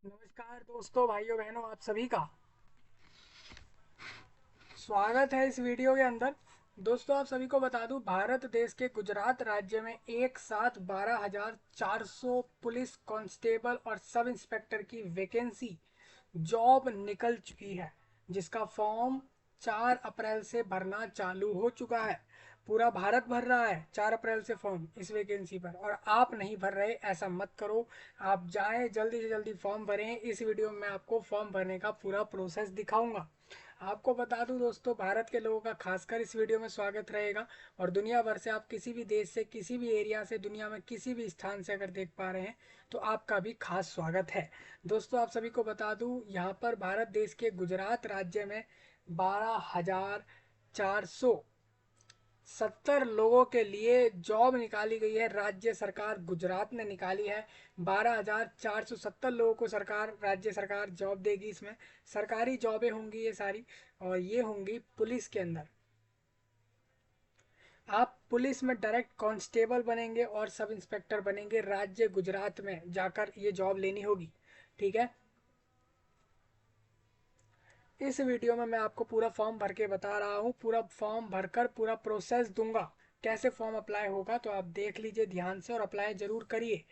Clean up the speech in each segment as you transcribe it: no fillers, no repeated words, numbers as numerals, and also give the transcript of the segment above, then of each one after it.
नमस्कार दोस्तों, भाइयों बहनों, आप सभी का स्वागत है इस वीडियो के अंदर। दोस्तों, आप सभी को बता दूं, भारत देश के गुजरात राज्य में एक साथ 12,400 पुलिस कांस्टेबल और सब इंस्पेक्टर की वैकेंसी जॉब निकल चुकी है, जिसका फॉर्म 4 अप्रैल से भरना चालू हो चुका है। पूरा भारत भर रहा है 4 अप्रैल से फॉर्म इस वैकेंसी पर, और आप नहीं भर रहे, ऐसा मत करो। आप जाएं, जल्दी से जल्दी फॉर्म भरें। इस वीडियो में आपको फॉर्म भरने का पूरा प्रोसेस दिखाऊंगा। आपको बता दूं दोस्तों, भारत के लोगों का खासकर इस वीडियो में स्वागत रहेगा, और दुनिया भर से, आप किसी भी देश से, किसी भी एरिया से, दुनिया में किसी भी स्थान से अगर देख पा रहे हैं तो आपका भी खास स्वागत है। दोस्तों, आप सभी को बता दूं, यहाँ पर भारत देश के गुजरात राज्य में 12,400 70 लोगों के लिए जॉब निकाली गई है। राज्य सरकार गुजरात ने निकाली है। 12,470 लोगों को राज्य सरकार जॉब देगी। इसमें सरकारी जॉबें होंगी ये सारी, और ये होंगी पुलिस के अंदर। आप पुलिस में डायरेक्ट कांस्टेबल बनेंगे और सब इंस्पेक्टर बनेंगे। राज्य गुजरात में जाकर ये जॉब लेनी होगी। ठीक है। इस वीडियो में मैं आपको पूरा फॉर्म भर के बता रहा हूँ। पूरा फॉर्म भरकर पूरा प्रोसेस दूंगा, कैसे फॉर्म अप्लाई होगा, तो आप देख लीजिए ध्यान से और अप्लाई जरूर करिए।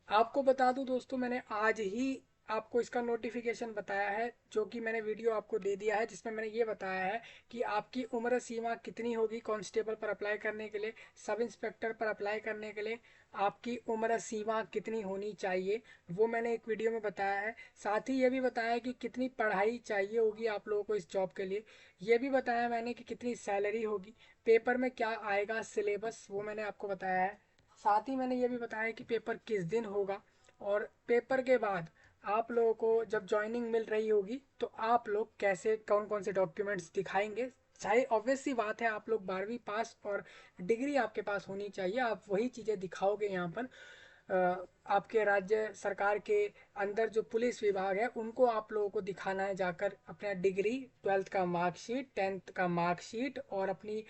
आपको बता दूं दोस्तों, मैंने आज ही आपको इसका नोटिफिकेशन बताया है, जो कि मैंने वीडियो आपको दे दिया है, जिसमें मैंने ये बताया है कि आपकी उम्र सीमा कितनी होगी कांस्टेबल पर अप्लाई करने के लिए, सब इंस्पेक्टर पर अप्लाई करने के लिए आपकी उम्र सीमा कितनी होनी चाहिए, वो मैंने एक वीडियो में बताया है। साथ ही ये भी बताया है कि कितनी पढ़ाई चाहिए होगी आप लोगों को इस जॉब के लिए। ये भी बताया मैंने कि कितनी सैलरी होगी, पेपर में क्या आएगा सिलेबस, वो मैंने आपको बताया है। साथ ही मैंने ये भी बताया कि पेपर किस दिन होगा, और पेपर के बाद आप लोगों को जब ज्वाइनिंग मिल रही होगी तो आप लोग कैसे, कौन कौन से डॉक्यूमेंट्स दिखाएंगे। चाहे ऑब्वियस सी बात है, आप लोग 12वीं पास और डिग्री आपके पास होनी चाहिए, आप वही चीज़ें दिखाओगे यहाँ पर। आपके राज्य सरकार के अंदर जो पुलिस विभाग है, उनको आप लोगों को दिखाना है जाकर अपना डिग्री, 12th का मार्कशीट, 10th का मार्कशीट, और अपनी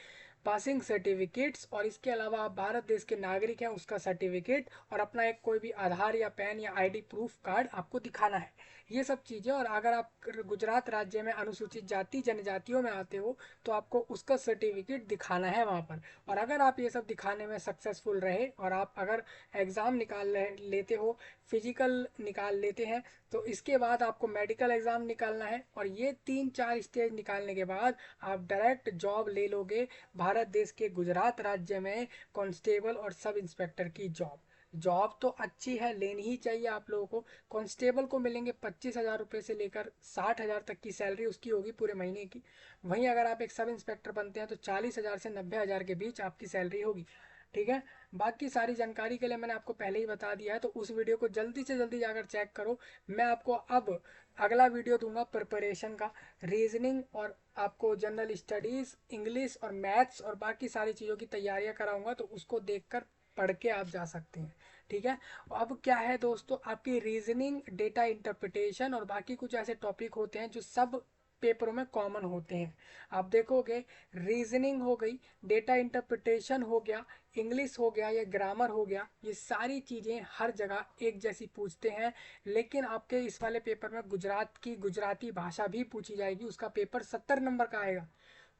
पासिंग सर्टिफिकेट्स, और इसके अलावा आप भारत देश के नागरिक हैं उसका सर्टिफिकेट, और अपना एक कोई भी आधार या पैन या आईडी प्रूफ कार्ड आपको दिखाना है। ये सब चीज़ें। और अगर आप गुजरात राज्य में अनुसूचित जाति जनजातियों में आते हो तो आपको उसका सर्टिफिकेट दिखाना है वहाँ पर। और अगर आप ये सब दिखाने में सक्सेसफुल रहे, और आप अगर एग्ज़ाम लेते हो, फिजिकल निकाल लेते हैं, तो इसके बाद आपको मेडिकल एग्ज़ाम निकालना है, और ये 3-4 स्टेज निकालने के बाद आप डायरेक्ट जॉब ले लोगे भारत देश के गुजरात राज्य में, कांस्टेबल और सब इंस्पेक्टर की जॉब। जॉब तो अच्छी है, लेनी ही चाहिए आप लोगों को। कांस्टेबल को मिलेंगे 25,000 रुपये से लेकर 60,000 तक की सैलरी उसकी होगी पूरे महीने की। वहीं अगर आप एक सब इंस्पेक्टर बनते हैं तो 40,000 से 90,000 के बीच आपकी सैलरी होगी। ठीक है। बाकी सारी जानकारी के लिए मैंने आपको पहले ही बता दिया है, तो उस वीडियो को जल्दी से जल्दी जाकर चेक करो। मैं आपको अब अगला वीडियो दूंगा प्रिपरेशन का, रीजनिंग, और आपको जनरल स्टडीज़, इंग्लिश और मैथ्स और बाकी सारी चीज़ों की तैयारियां कराऊंगा, तो उसको देखकर पढ़ के आप जा सकते हैं। ठीक है। अब क्या है दोस्तों, आपकी रीजनिंग, डेटा इंटरप्रिटेशन और बाकी कुछ ऐसे टॉपिक होते हैं जो सब पेपरों में कॉमन होते हैं। आप देखोगे, रीजनिंग हो गई, डेटा इंटरप्रिटेशन हो गया, इंग्लिश हो गया या ग्रामर हो गया, ये सारी चीज़ें हर जगह एक जैसी पूछते हैं। लेकिन आपके इस वाले पेपर में गुजरात की गुजराती भाषा भी पूछी जाएगी, उसका पेपर 70 नंबर का आएगा।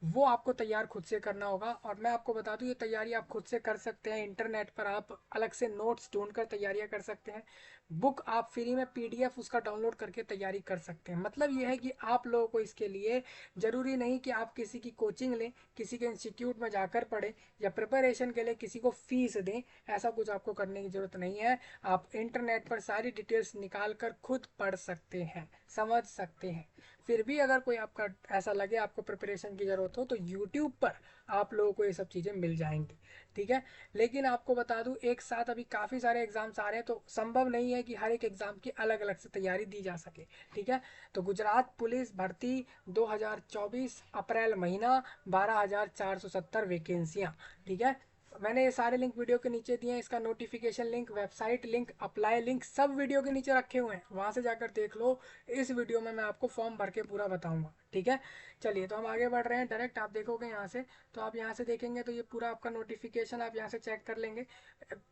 वो आपको तैयार खुद से करना होगा। और मैं आपको बता दूं, ये तैयारी आप खुद से कर सकते हैं। इंटरनेट पर आप अलग से नोट्स ढूंढकर तैयारियां कर सकते हैं। बुक आप फ्री में पीडीएफ उसका डाउनलोड करके तैयारी कर सकते हैं। मतलब ये है कि आप लोगों को इसके लिए ज़रूरी नहीं कि आप किसी की कोचिंग लें, किसी के इंस्टीट्यूट में जाकर पढ़ें, या प्रिपरेशन के लिए किसी को फीस दें। ऐसा कुछ आपको करने की ज़रूरत नहीं है। आप इंटरनेट पर सारी डिटेल्स निकाल कर खुद पढ़ सकते हैं, समझ सकते हैं। फिर भी अगर कोई आपका ऐसा लगे आपको प्रिपरेशन की ज़रूरत हो, तो यूट्यूब पर आप लोगों को ये सब चीज़ें मिल जाएंगी। ठीक है। लेकिन आपको बता दूं, एक साथ अभी काफ़ी सारे एग्ज़ाम्स आ रहे हैं, तो संभव नहीं है कि हर एक एग्ज़ाम की अलग अलग से तैयारी दी जा सके। ठीक है। तो गुजरात पुलिस भर्ती 2024 अप्रैल महीना, 12,470 वैकेंसियाँ। ठीक है। मैंने ये सारे लिंक वीडियो के नीचे दिए हैं, इसका notification link, website link, apply link सब वीडियो के नीचे रखे हुए हैं, वहां से जाकर देख लो। इस वीडियो में मैं आपको फॉर्म भर के पूरा बताऊंगा, ठीक है। चलिए तो हम आगे बढ़ रहे हैं, डायरेक्ट आप देखोगे यहाँ से, तो आप यहाँ से देखेंगे तो ये पूरा आपका नोटिफिकेशन आप यहाँ से चेक कर लेंगे।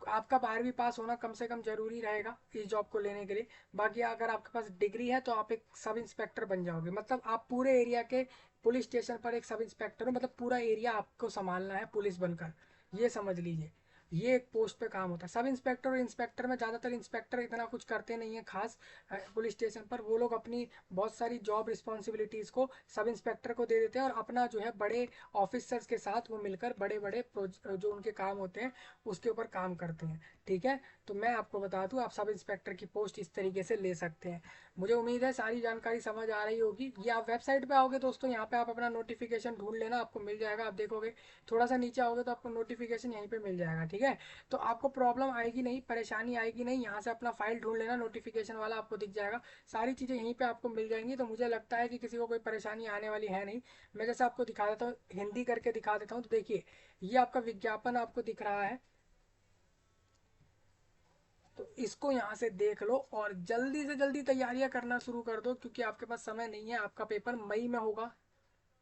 आपका 12वीं पास होना कम से कम जरूरी रहेगा इस जॉब को लेने के लिए। बाकी अगर आपके पास डिग्री है तो आप एक सब इंस्पेक्टर बन जाओगे, मतलब आप पूरे एरिया के पुलिस स्टेशन पर एक सब इंस्पेक्टर हो, मतलब पूरा एरिया आपको संभालना है पुलिस बनकर, ये समझ लीजिए। ये एक पोस्ट पे काम होता है सब इंस्पेक्टर और इंस्पेक्टर में। ज़्यादातर इंस्पेक्टर इतना कुछ करते नहीं है खास पुलिस स्टेशन पर। वो लोग अपनी बहुत सारी जॉब रिस्पॉन्सिबिलिटीज़ को सब इंस्पेक्टर को दे देते हैं और अपना जो है बड़े ऑफिसर्स के साथ वो मिलकर बड़े बड़े जो उनके काम होते हैं उसके ऊपर काम करते हैं, ठीक है। तो मैं आपको बता दूं, आप सब इंस्पेक्टर की पोस्ट इस तरीके से ले सकते हैं। मुझे उम्मीद है सारी जानकारी समझ आ रही होगी। ये आप वेबसाइट पे आओगे दोस्तों, यहाँ पे आप अपना नोटिफिकेशन ढूंढ लेना, आपको मिल जाएगा। आप देखोगे थोड़ा सा नीचे आओगे तो आपको नोटिफिकेशन यहीं पे मिल जाएगा, ठीक है। तो आपको प्रॉब्लम आएगी नहीं, परेशानी आएगी नहीं। यहाँ से अपना फाइल ढूंढ लेना, नोटिफिकेशन वाला आपको दिख जाएगा, सारी चीज़ें यहीं पे आपको मिल जाएंगी। तो मुझे लगता है कि किसी को कोई परेशानी आने वाली है नहीं। मैं जैसे आपको दिखा देता हूँ, हिंदी करके दिखा देता हूँ, तो देखिए ये आपका विज्ञापन आपको दिख रहा है, तो इसको यहाँ से देख लो और जल्दी से जल्दी तैयारियां करना शुरू कर दो, क्योंकि आपके पास समय नहीं है। आपका पेपर मई में होगा,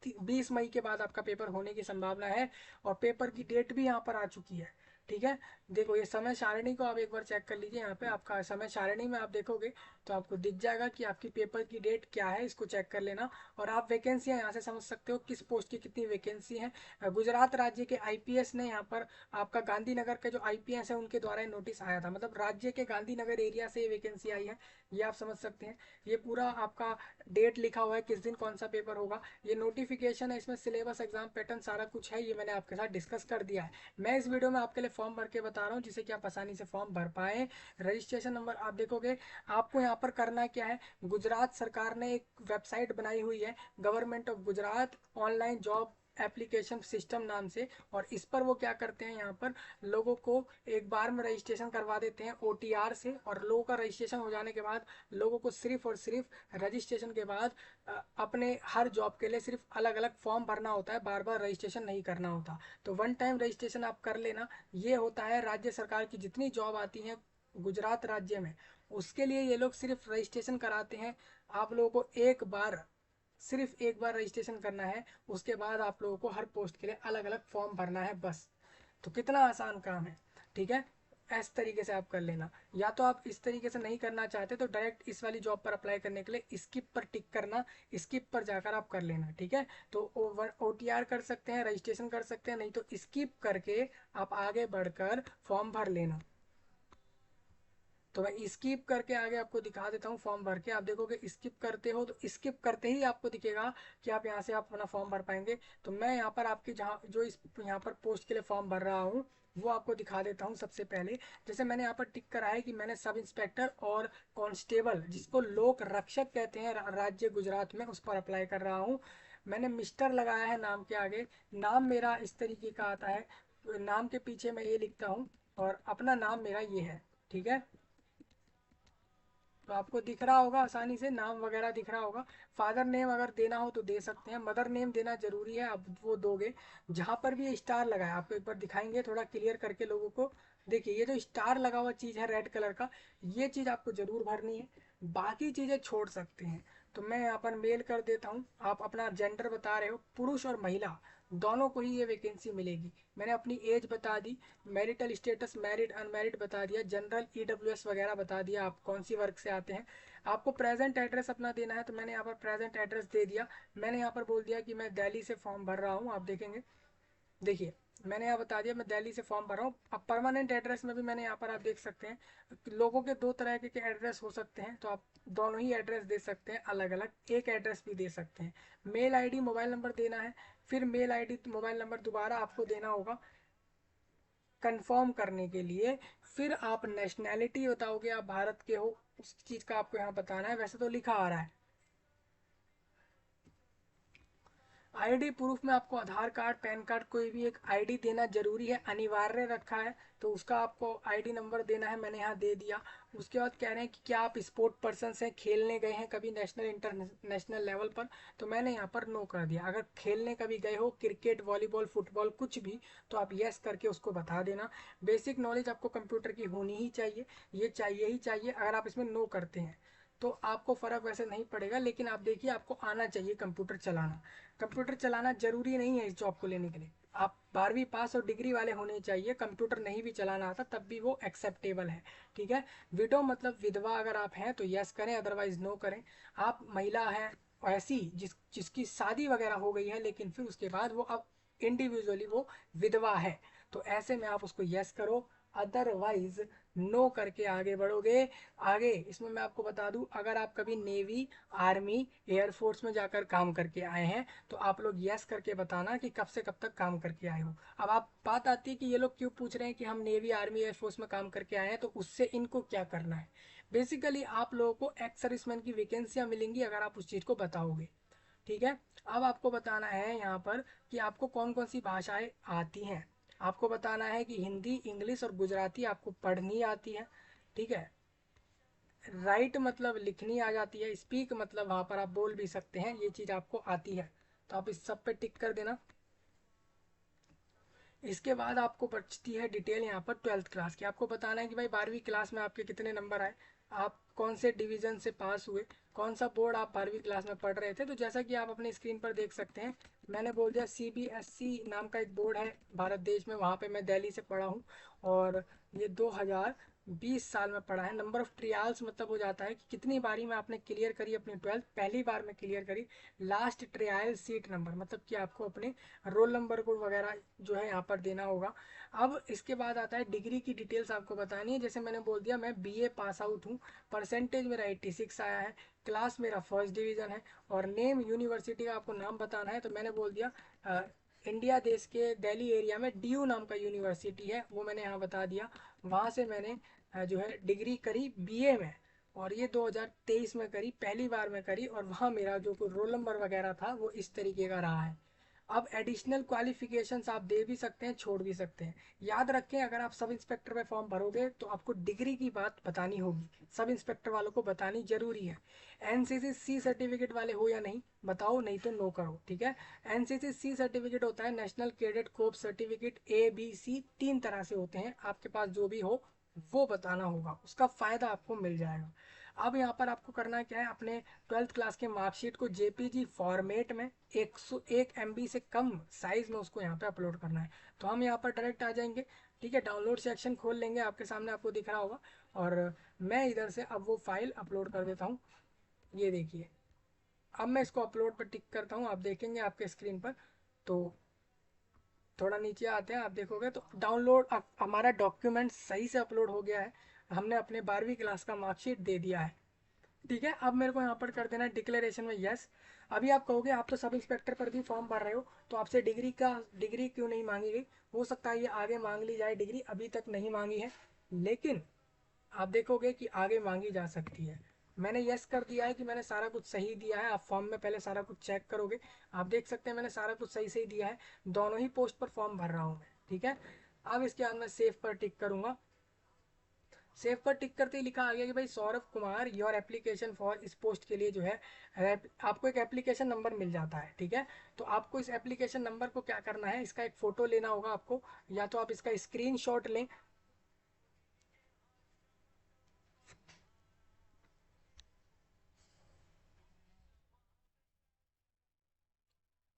20 मई के बाद आपका पेपर होने की संभावना है, और पेपर की डेट भी यहाँ पर आ चुकी है, ठीक है। देखो ये समय सारणी को आप एक बार चेक कर लीजिए, यहाँ पे आपका समय सारणी में आप देखोगे तो आपको दिख जाएगा कि आपकी पेपर की डेट क्या है, इसको चेक कर लेना। और आप वैकेंसियाँ यहाँ से समझ सकते हो किस पोस्ट की कितनी वैकेंसी है। गुजरात राज्य के आईपीएस ने यहाँ पर आपका गांधीनगर के जो आईपीएस है उनके द्वारा नोटिस आया था, मतलब राज्य के गांधीनगर एरिया से ये वैकेंसी आई है, ये आप समझ सकते हैं। ये पूरा आपका डेट लिखा हुआ है किस दिन कौन सा पेपर होगा, ये नोटिफिकेशन है, इसमें सिलेबस एग्जाम पैटर्न सारा कुछ है, ये मैंने आपके साथ डिस्कस कर दिया है। मैं इस वीडियो में आपके लिए फॉर्म भर के बता रहा हूँ जिससे कि आप आसानी से फॉर्म भर पाए। रजिस्ट्रेशन नंबर आप देखोगे, आपको यहाँ पर करना क्या है, गुजरात सरकार ने एक वेबसाइट बनाई हुई है, government of Gujarat online job application system नाम से, और इस पर वो क्या करते हैं, यहाँ पर लोगों को एक बार में रजिस्ट्रेशन करवा देते हैं ओटीआर से, और लोगों का रजिस्ट्रेशन हो जाने के बाद लोगों को सिर्फ और सिर्फ रजिस्ट्रेशन के बाद अपने हर जॉब के लिए सिर्फ अलग अलग फॉर्म भरना होता है, बार बार रजिस्ट्रेशन नहीं करना होता। तो वन टाइम रजिस्ट्रेशन आप कर लेना। ये होता है राज्य सरकार की जितनी जॉब आती है गुजरात राज्य में, उसके लिए ये लोग सिर्फ रजिस्ट्रेशन कराते हैं। आप लोगों को एक बार, सिर्फ एक बार रजिस्ट्रेशन करना है, उसके बाद आप लोगों को हर पोस्ट के लिए अलग अलग फॉर्म भरना है बस। तो कितना आसान काम है, ठीक है। इस तरीके से आप कर लेना। या तो आप इस तरीके से नहीं करना चाहते तो डायरेक्ट इस वाली जॉब पर अप्लाई करने के लिए स्किप पर टिक करना, स्किप पर जाकर आप कर लेना, ठीक है। तो ओटीआर कर सकते हैं, रजिस्ट्रेशन कर सकते हैं, नहीं तो स्किप करके आप आगे बढ़कर फॉर्म भर लेना। तो मैं स्किप करके आगे आपको दिखा देता हूँ फॉर्म भर के। आप देखोगे स्किप करते हो तो स्किप करते ही आपको दिखेगा कि आप यहाँ से आप अपना फॉर्म भर पाएंगे। तो मैं यहाँ पर आपकी जहाँ जो इस यहाँ पर पोस्ट के लिए फॉर्म भर रहा हूँ वो आपको दिखा देता हूँ। सबसे पहले जैसे मैंने यहाँ पर टिक करा है कि मैंने सब इंस्पेक्टर और कांस्टेबल, जिसको लोक रक्षक कहते हैं राज्य गुजरात में, उस पर अप्लाई कर रहा हूँ। मैंने मिस्टर लगाया है नाम के आगे। नाम मेरा इस तरीके का आता है, नाम के पीछे मैं ये लिखता हूँ और अपना नाम मेरा ये है, ठीक है। तो आपको दिख रहा होगा आसानी से, नाम वगैरह दिख रहा होगा। फादर नेम अगर देना हो तो दे सकते हैं, मदर नेम देना जरूरी है, अब वो दोगे। जहां पर भी ये स्टार लगा है आपको एक बार दिखाएंगे थोड़ा क्लियर करके लोगों को। देखिए ये जो स्टार लगा हुआ चीज़ है रेड कलर का, ये चीज़ आपको जरूर भरनी है, बाकी चीज़ें छोड़ सकते हैं। तो मैं यहाँ पर मेल कर देता हूँ। आप अपना जेंडर बता रहे हो, पुरुष और महिला दोनों को ही ये वैकेंसी मिलेगी। मैंने अपनी एज बता दी, मैरिटल स्टेटस मैरिड अनमैरिड बता दिया, जनरल ईडब्ल्यूएस वगैरह बता दिया, आप कौन सी वर्ग से आते हैं। आपको प्रेजेंट एड्रेस अपना देना है, तो मैंने यहाँ पर प्रेजेंट एड्रेस दे दिया। मैंने यहाँ पर बोल दिया कि मैं दिल्ली से फॉर्म भर रहा हूँ, आप देखेंगे। देखिए मैंने यहाँ बता दिया मैं दिल्ली से फॉर्म भर रहा हूँ। अब परमानेंट एड्रेस में भी मैंने यहाँ पर आप देख सकते हैं, लोगों के दो तरह के एड्रेस हो सकते हैं, तो आप दोनों ही एड्रेस दे सकते हैं, अलग अलग एक एड्रेस भी दे सकते हैं। मेल आईडी मोबाइल नंबर देना है, फिर मेल आईडी मोबाइल नंबर दोबारा आपको देना होगा कंफर्म करने के लिए। फिर आप नेशनैलिटी बताओगे, आप भारत के हो, उस चीज़ का आपको यहाँ बताना है। वैसे तो लिखा आ रहा है, आईडी प्रूफ में आपको आधार कार्ड, पैन कार्ड, कोई भी एक आईडी देना जरूरी है, अनिवार्य रखा है। तो उसका आपको आईडी नंबर देना है, मैंने यहाँ दे दिया। उसके बाद कह रहे हैं कि क्या आप स्पोर्ट पर्सन हैं, खेलने गए हैं कभी नेशनल इंटरनेशनल लेवल पर, तो मैंने यहाँ पर नो कर दिया। अगर खेलने कभी गए हो, क्रिकेट, वॉलीबॉल, फुटबॉल, कुछ भी, तो आप यस करके उसको बता देना। बेसिक नॉलेज आपको कंप्यूटर की होनी ही चाहिए, ये चाहिए ही चाहिए। अगर आप इसमें नो करते हैं तो आपको फ़र्क वैसे नहीं पड़ेगा, लेकिन आप देखिए आपको आना चाहिए कंप्यूटर चलाना। कंप्यूटर चलाना जरूरी नहीं है इस जॉब को लेने के लिए। आप 12वीं पास और डिग्री वाले होने चाहिए, कंप्यूटर नहीं भी चलाना आता तब भी वो एक्सेप्टेबल है। ठीक है। विडो मतलब विधवा अगर आप हैं तो यस करें, अदरवाइज नो करें। आप महिला हैं ऐसी जिसकी शादी वगैरह हो गई है, लेकिन फिर उसके बाद वो अब इंडिविजुअली वो विधवा है, तो ऐसे में आप उसको यस करो, अदरवाइज नो करके आगे बढ़ोगे। आगे इसमें मैं आपको बता दूं, अगर आप कभी नेवी, आर्मी, एयरफोर्स में जाकर काम करके आए हैं तो आप लोग यस करके बताना कि कब से कब तक काम करके आए हो। अब आप बात आती है कि ये लोग क्यों पूछ रहे हैं कि हम नेवी, आर्मी, एयरफोर्स में काम करके आए हैं, तो उससे इनको क्या करना है। बेसिकली आप लोगों को एक्स सर्विसमैन की वैकेंसियां मिलेंगी अगर आप उस चीज़ को बताओगे। ठीक है। अब आपको बताना है यहाँ पर कि आपको कौन कौन सी भाषाएं आती हैं। आपको बताना है कि हिंदी, इंग्लिश और गुजराती आपको पढ़नी आती है। ठीक है। राइट मतलब लिखनी आ जाती है, स्पीक मतलब वहाँ पर आप बोल भी सकते हैं, ये चीज़ आपको आती है। तो आप इस सब पे टिक कर देना। इसके बाद आपको बचती है डिटेल यहाँ पर 12th क्लास की। आपको बताना है कि भाई 12वीं क्लास में आपके कितने नंबर आए, आप कौन से डिवीज़न से पास हुए, कौन सा बोर्ड आप 12वीं क्लास में पढ़ रहे थे। तो जैसा कि आप अपने स्क्रीन पर देख सकते हैं, मैंने बोल दिया CBSE नाम का एक बोर्ड है भारत देश में, वहाँ पे मैं दिल्ली से पढ़ा हूँ। और ये 2020 साल में पढ़ा है। नंबर ऑफ ट्रायल्स मतलब हो जाता है कि कितनी बारी में आपने क्लियर करी अपनी 12th, पहली बार में क्लियर करी। लास्ट ट्रायल सीट नंबर मतलब कि आपको अपने रोल नंबर को वगैरह जो है यहाँ पर देना होगा। अब इसके बाद आता है डिग्री की डिटेल्स आपको बतानी है। जैसे मैंने बोल दिया मैं BA पास आउट हूँ, परसेंटेज मेरा 86 आया है, क्लास मेरा फर्स्ट डिवीज़न है, और नेम यूनिवर्सिटी का आपको नाम बताना है। तो मैंने बोल दिया इंडिया देश के दिल्ली एरिया में DU नाम का यूनिवर्सिटी है, वो मैंने यहाँ बता दिया। वहाँ से मैंने जो है डिग्री करी BA में, और ये 2023 में करी, पहली बार में करी। और वहाँ मेरा जो रोल नंबर वगैरह था वो इस तरीके का रहा है। अब एडिशनल क्वालिफिकेशंस आप दे भी सकते हैं, छोड़ भी सकते हैं। याद रखें, अगर आप सब इंस्पेक्टर में फॉर्म भरोगे तो आपको डिग्री की बात बतानी होगी, सब इंस्पेक्टर वालों को बतानी जरूरी है। एनसीसी C सर्टिफिकेट वाले हो या नहीं बताओ, नहीं तो नो करो। ठीक है। एनसीसी C सर्टिफिकेट होता है national cadet corps certificate, ABC 3 तरह से होते हैं, आपके पास जो भी हो वो बताना होगा, उसका फ़ायदा आपको मिल जाएगा। अब यहाँ पर आपको करना क्या है, अपने 12th क्लास के मार्कशीट को JPG फॉर्मेट में 101 MB से कम साइज़ में उसको यहाँ पे अपलोड करना है। तो हम यहाँ पर डायरेक्ट आ जाएंगे। ठीक है। डाउनलोड सेक्शन खोल लेंगे, आपके सामने आपको दिख रहा होगा, और मैं इधर से अब वो फाइल अपलोड कर देता हूँ। ये देखिए, अब मैं इसको अपलोड पर टिक करता हूँ, आप देखेंगे आपके स्क्रीन पर। तो थोड़ा नीचे आते हैं, आप देखोगे तो डाउनलोड हमारा डॉक्यूमेंट सही से अपलोड हो गया है। हमने अपने 12वीं क्लास का मार्कशीट दे दिया है। ठीक है। अब मेरे को यहाँ पर कर देना है डिक्लेरेशन में यस। अभी आप कहोगे आप तो सब इंस्पेक्टर पर भी फॉर्म भर रहे हो, तो आपसे डिग्री क्यों नहीं मांगी गई। हो सकता है ये आगे मांग ली जाए, डिग्री अभी तक नहीं मांगी है, लेकिन आप देखोगे कि आगे मांगी जा सकती है। मैंने यस कर दिया है कि मैंने सारा कुछ सही दिया है, आप फॉर्म में पहले सारा कुछ चेक करोगे। आप देख सकते हैं मैंने सारा कुछ सही सही दिया है, दोनों ही पोस्ट पर फॉर्म भर रहा हूँ मैं। ठीक है। अब इसके बाद मैं सेव पर टिक करूंगा। सेव पर टिक करते ही लिखा आ गया कि भाई Saurabh Kumar your application for इस पोस्ट के लिए जो है आपको एक एप्लीकेशन नंबर मिल जाता है। ठीक है। तो आपको इस एप्लीकेशन नंबर को क्या करना है, इसका एक फ़ोटो लेना होगा आपको, या तो आप इसका स्क्रीनशॉट लें।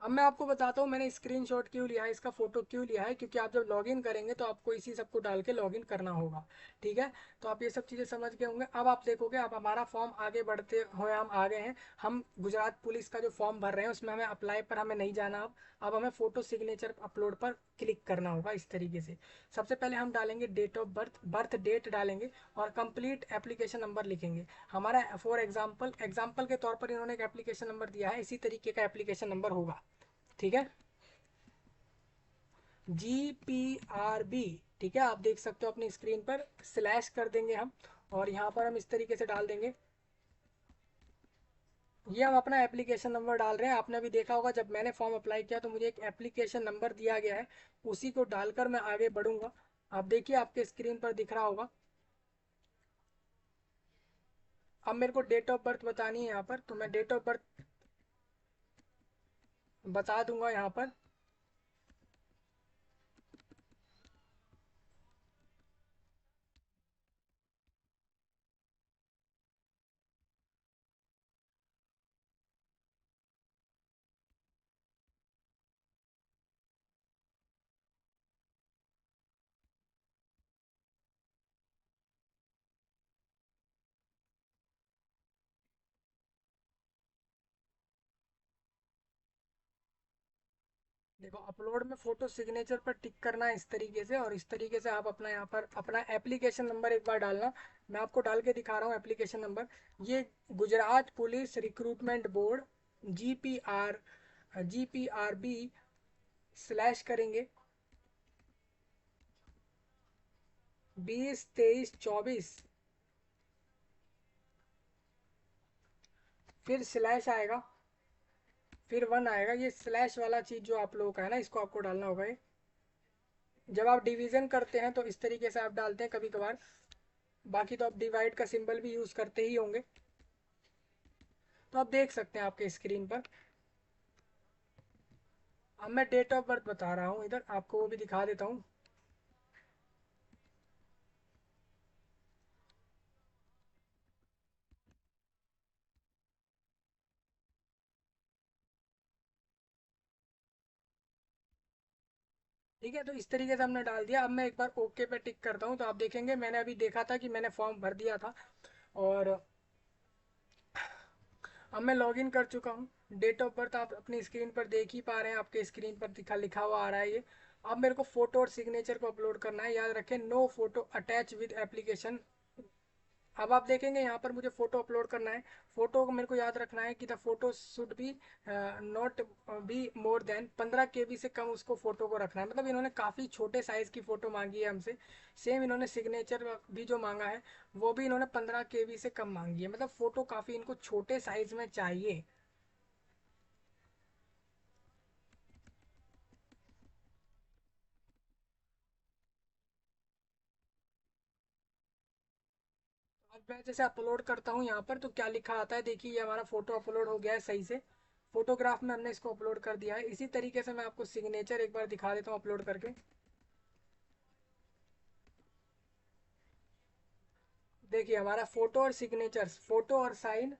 अब मैं आपको बताता हूँ मैंने स्क्रीनशॉट क्यों लिया है, इसका फोटो क्यों लिया है, क्योंकि आप जब लॉगिन करेंगे तो आपको इसी सब को डाल के लॉगिन करना होगा। ठीक है। तो आप ये सब चीज़ें समझ गए होंगे। अब आप देखोगे, अब हमारा फॉर्म आगे बढ़ते हुए हम आ गए हैं। हम गुजरात पुलिस का जो फॉर्म भर रहे हैं उसमें हमें अप्लाई पर हमें नहीं जाना। अब हमें फोटो सिग्नेचर अपलोड पर क्लिक करना होगा इस तरीके से। सबसे पहले हम डालेंगे date of birth, birth date डालेंगे, और कंप्लीट एप्लीकेशन नंबर लिखेंगे। हमारा फॉर एग्जाम्पल के तौर पर इन्होंने एक एप्लीकेशन नंबर दिया है, इसी तरीके का एप्लीकेशन नंबर होगा। ठीक है। GPRB। ठीक है। आप देख सकते हो अपनी स्क्रीन पर, स्लैश कर देंगे हम, और यहाँ पर हम इस तरीके से डाल देंगे ये हम अपना एप्लीकेशन नंबर डाल रहे हैं। आपने अभी देखा होगा जब मैंने फॉर्म अप्लाई किया तो मुझे एक एप्लीकेशन नंबर दिया गया है, उसी को डालकर मैं आगे बढ़ूंगा। आप देखिए आपके स्क्रीन पर दिख रहा होगा। अब मेरे को डेट ऑफ बर्थ बतानी है यहाँ पर, तो मैं डेट ऑफ बर्थ बता दूंगा यहाँ पर। देखो अपलोड में फोटो सिग्नेचर पर टिक करना है इस तरीके से, और इस तरीके से आप अपना यहाँ पर अपना एप्लीकेशन नंबर एक बार डालना। मैं आपको डाल के दिखा रहा हूँ एप्लीकेशन नंबर। ये Gujarat police recruitment board, GPRB slash करेंगे 20 23 24, फिर स्लैश आएगा, फिर 1 आएगा। ये स्लैश वाला चीज़ जो आप लोगों का है ना, इसको आपको डालना होगा। ये जब आप डिवीज़न करते हैं तो इस तरीके से आप डालते हैं कभी कभार, बाकी तो आप डिवाइड का सिंबल भी यूज़ करते ही होंगे। तो आप देख सकते हैं आपके स्क्रीन पर। अब मैं डेट ऑफ बर्थ बता रहा हूँ इधर, आपको वो भी दिखा देता हूँ। ठीक है, तो इस तरीके से हमने डाल दिया। अब मैं एक बार ओके पे टिक करता हूँ तो आप देखेंगे मैंने अभी देखा था कि मैंने फॉर्म भर दिया था। और अब मैं लॉगिन कर चुका हूँ। डेट ऑफ बर्थ आप अपनी स्क्रीन पर देख ही पा रहे हैं, आपके स्क्रीन पर दिखा लिखा हुआ आ रहा है ये। अब मेरे को फोटो और सिग्नेचर को अपलोड करना है। याद रखें no photo attach with application. अब आप देखेंगे यहाँ पर मुझे फोटो अपलोड करना है। फोटो को मेरे को याद रखना है कि the photo should be not be more than 15 KB से कम उसको फोटो को रखना है। मतलब इन्होंने काफ़ी छोटे साइज़ की फ़ोटो मांगी है हमसे। सेम इन्होंने सिग्नेचर भी जो मांगा है वो भी इन्होंने 15 KB से कम मांगी है। मतलब फ़ोटो काफ़ी इनको छोटे साइज़ में चाहिए। अब मैं जैसे अपलोड करता हूँ यहाँ पर तो क्या लिखा आता है, देखिए ये हमारा फोटो अपलोड हो गया है सही से। फोटोग्राफ में हमने इसको अपलोड कर दिया है। इसी तरीके से मैं आपको सिग्नेचर एक बार दिखा देता हूँ अपलोड करके। देखिए हमारा फोटो और सिग्नेचर्स, फोटो और साइन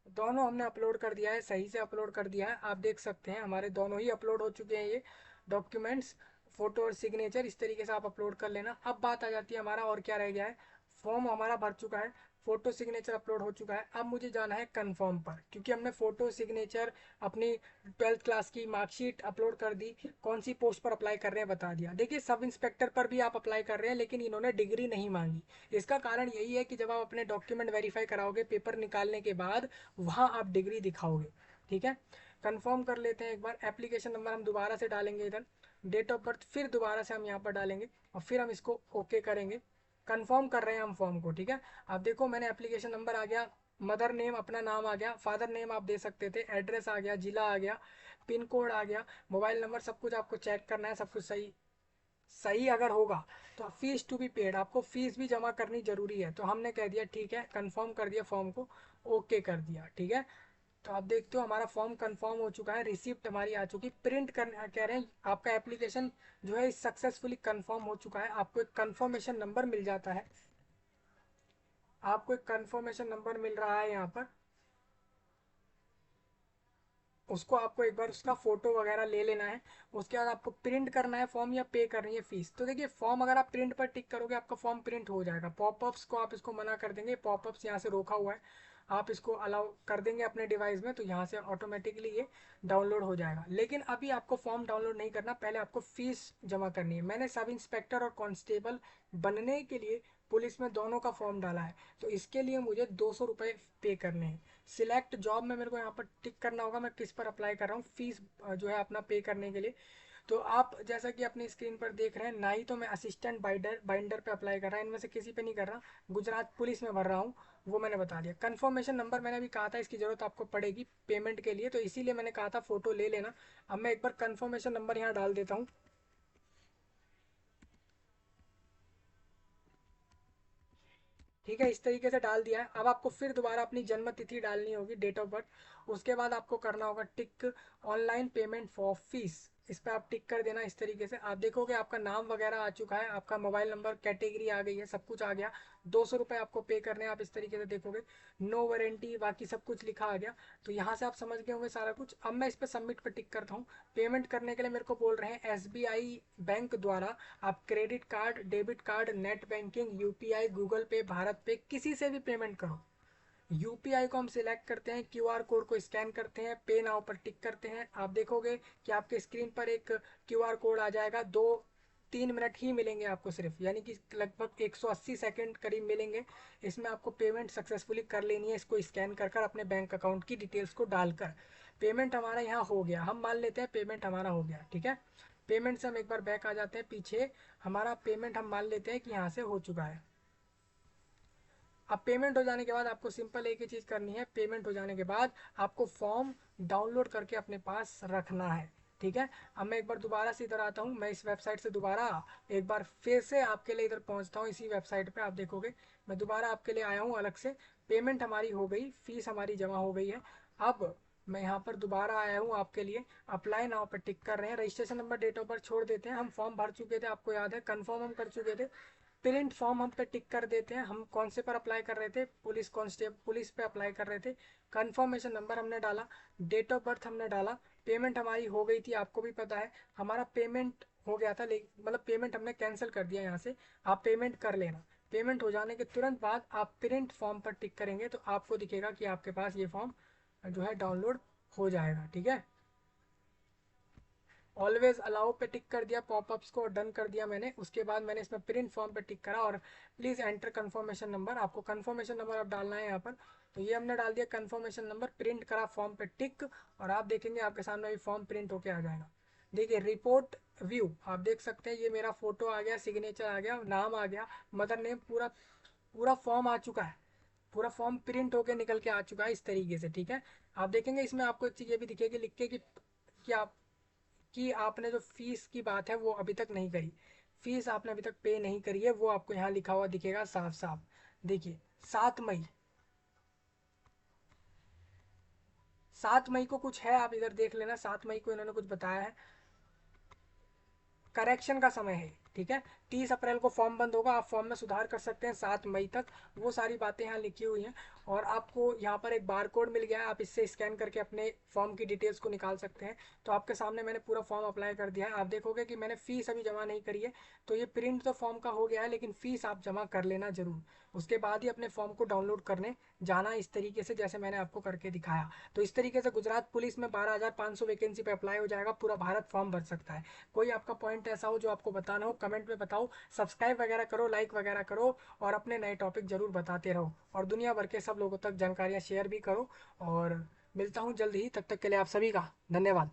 दोनों हमने अपलोड कर दिया है, सही से अपलोड कर दिया है। आप देख सकते हैं हमारे दोनों ही अपलोड हो चुके हैं ये डॉक्यूमेंट्स, फोटो और सिग्नेचर। इस तरीके से आप अपलोड कर लेना। अब बात आ जाती है हमारा और क्या रह गया है। फॉर्म हमारा भर चुका है, फोटो सिग्नेचर अपलोड हो चुका है। अब मुझे जाना है कन्फर्म पर, क्योंकि हमने फोटो सिग्नेचर अपनी 12th क्लास की मार्कशीट अपलोड कर दी। कौन सी पोस्ट पर अप्लाई कर रहे हैं बता दिया। देखिए सब इंस्पेक्टर पर भी आप अप्लाई कर रहे हैं, लेकिन इन्होंने डिग्री नहीं मांगी। इसका कारण यही है कि जब आप अपने डॉक्यूमेंट वेरीफाई कराओगे पेपर निकालने के बाद, वहाँ आप डिग्री दिखाओगे। ठीक है, कंफर्म कर लेते हैं एक बार। एप्लीकेशन नंबर हम दोबारा से डालेंगे इधर, डेट ऑफ बर्थ फिर दोबारा से हम यहाँ पर डालेंगे, और फिर हम इसको ओके करेंगे। कंफर्म कर रहे हैं हम फॉर्म को। ठीक है, अब देखो मैंने एप्लीकेशन नंबर आ गया, मदर नेम अपना नाम आ गया, फादर नेम आप दे सकते थे, एड्रेस आ गया, जिला आ गया, पिन कोड आ गया, मोबाइल नंबर, सब कुछ आपको चेक करना है। सब कुछ सही सही अगर होगा तो फीस टू बी पेड, आपको फीस भी जमा करनी जरूरी है। तो हमने कह दिया ठीक है, कंफर्म कर दिया फॉर्म को, ओके कर दिया। ठीक है, तो आप देखते हो हमारा फॉर्म कंफर्म हो चुका है, रिसिप्ट हमारी आ चुकी। प्रिंट कर कह रहे हैं आपका एप्लीकेशन जो है सक्सेसफुली कंफर्म हो चुका है। आपको एक कंफर्मेशन नंबर मिल जाता है, आपको एक कंफर्मेशन नंबर मिल रहा है यहाँ पर। उसको आपको एक बार उसका फोटो वगैरह ले लेना है। उसके बाद आपको प्रिंट करना है फॉर्म, या पे करनी है फीस। तो देखिए फॉर्म अगर आप प्रिंट पर टिक करोगे आपका फॉर्म प्रिंट हो जाएगा। पॉपअप्स को आप इसको मना कर देंगे, पॉपअप्स यहाँ से रोका हुआ है, आप इसको अलाउ कर देंगे अपने डिवाइस में तो यहाँ से ऑटोमेटिकली ये डाउनलोड हो जाएगा। लेकिन अभी आपको फॉर्म डाउनलोड नहीं करना, पहले आपको फीस जमा करनी है। मैंने सब इंस्पेक्टर और कांस्टेबल बनने के लिए पुलिस में दोनों का फॉर्म डाला है, तो इसके लिए मुझे 200 रुपये पे करने हैं। सिलेक्ट जॉब में मेरे को यहाँ पर टिक करना होगा मैं किस पर अप्लाई कर रहा हूँ, फीस जो है अपना पे करने के लिए। तो आप जैसा कि अपनी स्क्रीन पर देख रहे हैं, ना ही तो मैं असिस्टेंट बाइंडर पे अप्लाई कर रहा, इनमें से किसी पे नहीं कर रहा, गुजरात पुलिस में भर रहा हूँ, वो मैंने बता दिया। कन्फर्मेशन नंबर मैंने अभी कहा था इसकी ज़रूरत आपको पड़ेगी पेमेंट के लिए, तो इसीलिए मैंने कहा था फ़ोटो ले लेना। अब मैं एक बार कन्फर्मेशन नंबर यहाँ डाल देता हूँ। ठीक है, इस तरीके से डाल दिया है। अब आपको फिर दोबारा अपनी जन्म तिथि डालनी होगी, डेट ऑफ बर्थ। उसके बाद आपको करना होगा टिक ऑनलाइन पेमेंट फॉर फीस, इस पर आप टिक कर देना। इस तरीके से आप देखोगे आपका नाम वगैरह आ चुका है, आपका मोबाइल नंबर, कैटेगरी आ गई है, सब कुछ आ गया। 200 रुपये आपको पे करने हैं। आप इस तरीके से देखोगे, नो वारंटी, बाकी सब कुछ लिखा आ गया। तो यहाँ से आप समझ गए होंगे सारा कुछ। अब मैं इस पर सबमिट पर टिक करता हूँ। पेमेंट करने के लिए मेरे को बोल रहे हैं एसबीआई बैंक द्वारा आप credit card, debit card, net banking, UPI, Google पे, भारत पे, किसी से भी पेमेंट करो। यूपीआई को हम सिलेक्ट करते हैं, क्यूआर कोड को स्कैन करते हैं, पे नाउ पर टिक करते हैं। आप देखोगे कि आपके स्क्रीन पर एक क्यूआर कोड आ जाएगा। 2-3 मिनट ही मिलेंगे आपको सिर्फ, यानी कि लगभग 180 सेकंड करीब मिलेंगे। इसमें आपको पेमेंट सक्सेसफुली कर लेनी है, इसको स्कैन कर कर अपने बैंक अकाउंट की डिटेल्स को डालकर। पेमेंट हमारा यहाँ हो गया, हम मान लेते हैं पेमेंट हमारा हो गया। ठीक है, पेमेंट से हम एक बार बैक आ जाते हैं पीछे। हमारा पेमेंट हम मान लेते हैं कि यहाँ से हो चुका है। अब पेमेंट हो जाने के बाद आपको सिंपल एक ही चीज़ करनी है। पेमेंट हो जाने के बाद आपको फॉर्म डाउनलोड करके अपने पास रखना है। ठीक है, अब मैं एक बार दोबारा से इधर आता हूँ। मैं इस वेबसाइट से दोबारा एक बार फिर से आपके लिए इधर पहुँचता हूँ। इसी वेबसाइट पे आप देखोगे मैं दोबारा आपके लिए आया हूँ अलग से। पेमेंट हमारी हो गई, फीस हमारी जमा हो गई है। अब मैं यहाँ पर दोबारा आया हूँ आपके लिए, अप्लाई नाउ पर टिक कर रहे हैं। Registration number, date of birth छोड़ देते हैं। हम फॉर्म भर चुके थे, आपको याद है, कन्फर्म हम कर चुके थे। प्रिंट फॉर्म हम पे टिक कर देते हैं। हम कौन से पर अप्लाई कर रहे थे, पुलिस कांस्टेबल, पुलिस पे अप्लाई कर रहे थे। कंफर्मेशन नंबर हमने डाला, डेट ऑफ बर्थ हमने डाला। पेमेंट हमारी हो गई थी, आपको भी पता है हमारा पेमेंट हो गया था, लेकिन मतलब पेमेंट हमने कैंसिल कर दिया। यहाँ से आप पेमेंट कर लेना। पेमेंट हो जाने के तुरंत बाद आप प्रिंट फॉर्म पर टिक करेंगे तो आपको दिखेगा कि आपके पास ये फॉर्म जो है डाउनलोड हो जाएगा। ठीक है, ऑलवेज अलाउ पे टिक कर दिया, पॉपअप्स को डन कर दिया मैंने। उसके बाद मैंने इसमें प्रिंट फॉर्म पे टिक करा और प्लीज़ एंटर कन्फर्मेशन नंबर, आपको कन्फर्मेशन नंबर अब डालना है यहाँ पर। तो ये हमने डाल दिया कन्फर्मेशन नंबर, प्रिंट करा फॉर्म पे टिक, और आप देखेंगे आपके सामने अभी फॉर्म प्रिंट होके आ जाएगा। देखिए रिपोर्ट व्यू, आप देख सकते हैं ये मेरा फोटो आ गया, सिग्नेचर आ गया, नाम आ गया, मदर नेम, पूरा पूरा फॉर्म आ चुका है। पूरा फॉर्म प्रिंट होके निकल के आ चुका है इस तरीके से। ठीक है, आप देखेंगे इसमें आपको एक चीज़ ये भी दिखेगी लिख के कि आप कि आपने जो फीस की बात है वो अभी तक नहीं करी, फीस आपने अभी तक पे नहीं करी है, वो आपको यहाँ लिखा हुआ दिखेगा साफ साफ। देखिए 7 मई, 7 मई को कुछ है, आप इधर देख लेना। 7 मई को इन्होंने कुछ बताया है, करेक्शन का समय है। ठीक है, 30 अप्रैल को फॉर्म बंद होगा, आप फॉर्म में सुधार कर सकते हैं 7 मई तक। वो सारी बातें यहाँ लिखी हुई हैं। और आपको यहाँ पर एक बार कोड मिल गया है, आप इससे स्कैन करके अपने फॉर्म की डिटेल्स को निकाल सकते हैं। तो आपके सामने मैंने पूरा फॉर्म अप्लाई कर दिया है। आप देखोगे कि मैंने फ़ीस अभी जमा नहीं करी है। तो ये प्रिंट तो फॉर्म का हो गया है, लेकिन फ़ीस आप जमा कर लेना ज़रूर। उसके बाद ही अपने फॉर्म को डाउनलोड करने जाना, इस तरीके से जैसे मैंने आपको करके दिखाया। तो इस तरीके से गुजरात पुलिस में 12,500 वैकेंसी पे अप्लाई हो जाएगा, पूरा भारत फॉर्म भर सकता है। कोई आपका पॉइंट ऐसा हो जो आपको बताना हो, कमेंट में बताओ। सब्सक्राइब वगैरह करो, लाइक वगैरह करो, और अपने नए टॉपिक जरूर बताते रहो, और दुनिया भर के सब लोगों तक जानकारियाँ शेयर भी करो। और मिलता हूँ जल्द ही, तब तक के लिए आप सभी का धन्यवाद।